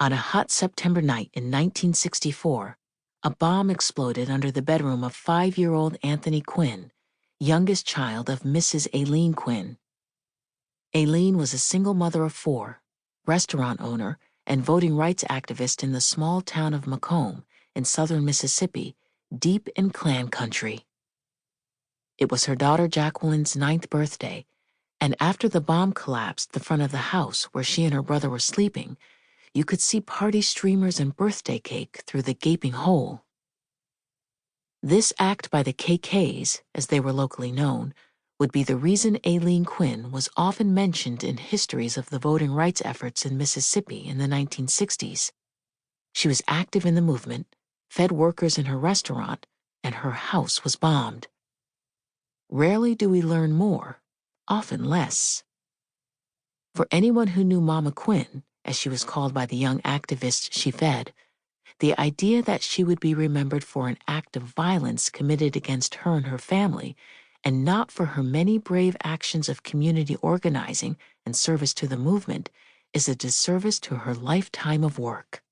On a hot September night in 1964, a bomb exploded under the bedroom of 5-year-old Anthony Quin, youngest child of Mrs. Aylene Quin. Aylene was a single mother of 4, restaurant owner, and voting rights activist in the small town of McComb in southern Mississippi, deep in Klan country. It was her daughter Jacqueline's 9th birthday, and after the bomb collapsed the front of the house where she and her brother were sleeping, you could see party streamers and birthday cake through the gaping hole. This act by the KKs, as they were locally known, would be the reason Aylene Quin was often mentioned in histories of the voting rights efforts in Mississippi in the 1960s. She was active in the movement, fed workers in her restaurant, and her house was bombed. Rarely do we learn more, often less. For anyone who knew Mama Quin, as she was called by the young activists she fed, the idea that she would be remembered for an act of violence committed against her and her family, and not for her many brave actions of community organizing and service to the movement, is a disservice to her lifetime of work.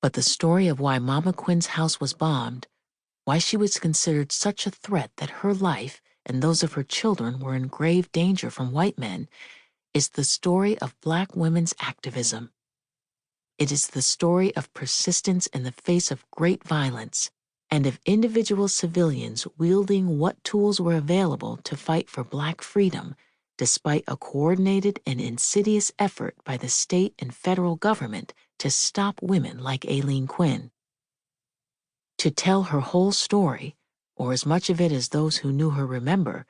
But the story of why Mama Quin's house was bombed, why she was considered such a threat that her life and those of her children were in grave danger from white men, is the story of Black women's activism. It is the story of persistence in the face of great violence, and of individual civilians wielding what tools were available to fight for Black freedom, despite a coordinated and insidious effort by the state and federal government to stop women like Aylene Quin. To tell her whole story, or as much of it as those who knew her remember,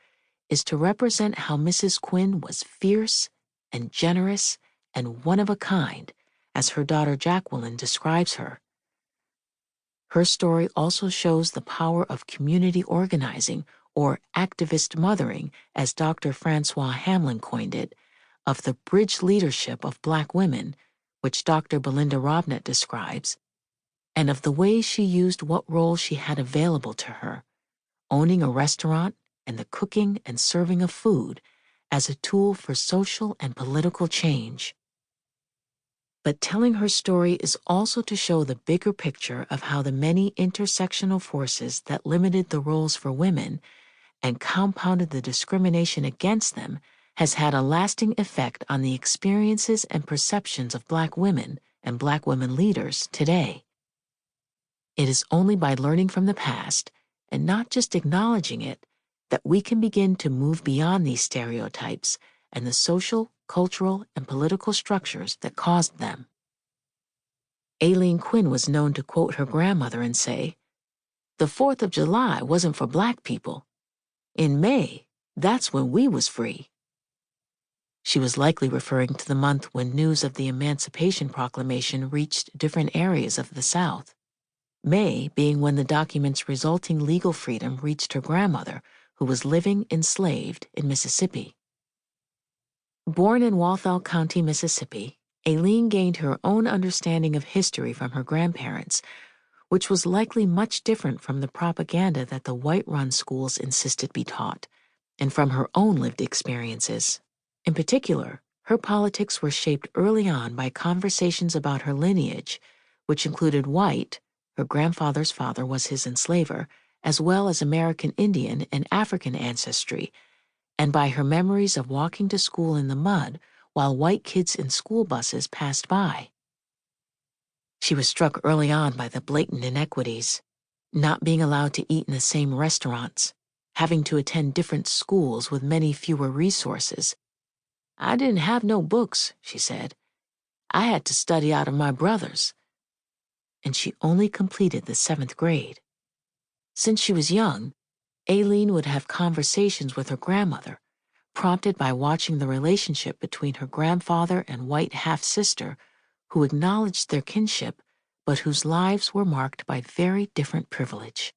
is to represent how Mrs. Quin was fierce and generous and one of a kind, as her daughter Jacqueline describes her. Her story also shows the power of community organizing, or activist mothering, as Dr. Francois Hamlin coined it, of the bridge leadership of Black women, which Dr. Belinda Robnett describes, and of the way she used what role she had available to her, owning a restaurant and the cooking and serving of food, as a tool for social and political change. But telling her story is also to show the bigger picture of how the many intersectional forces that limited the roles for women and compounded the discrimination against them has had a lasting effect on the experiences and perceptions of Black women and Black women leaders today. It is only by learning from the past, and not just acknowledging it, that we can begin to move beyond these stereotypes and the social, cultural, and political structures that caused them. Aylene Quin was known to quote her grandmother and say, "The 4th of July wasn't for Black people. In May, that's when we was free." She was likely referring to the month when news of the Emancipation Proclamation reached different areas of the South. May being when the document's resulting legal freedom reached her grandmother, who was living enslaved in Mississippi. Born in Walthall County, Mississippi, Aylene gained her own understanding of history from her grandparents, which was likely much different from the propaganda that the white-run schools insisted be taught, and from her own lived experiences. In particular, her politics were shaped early on by conversations about her lineage, which included white, her grandfather's father was his enslaver, as well as American Indian and African ancestry, and by her memories of walking to school in the mud while white kids in school buses passed by. She was struck early on by the blatant inequities, not being allowed to eat in the same restaurants, having to attend different schools with many fewer resources. "I didn't have no books," she said. "I had to study out of my brothers." And she only completed the 7th grade. Since she was young, Aylene would have conversations with her grandmother, prompted by watching the relationship between her grandfather and white half-sister, who acknowledged their kinship, but whose lives were marked by very different privilege.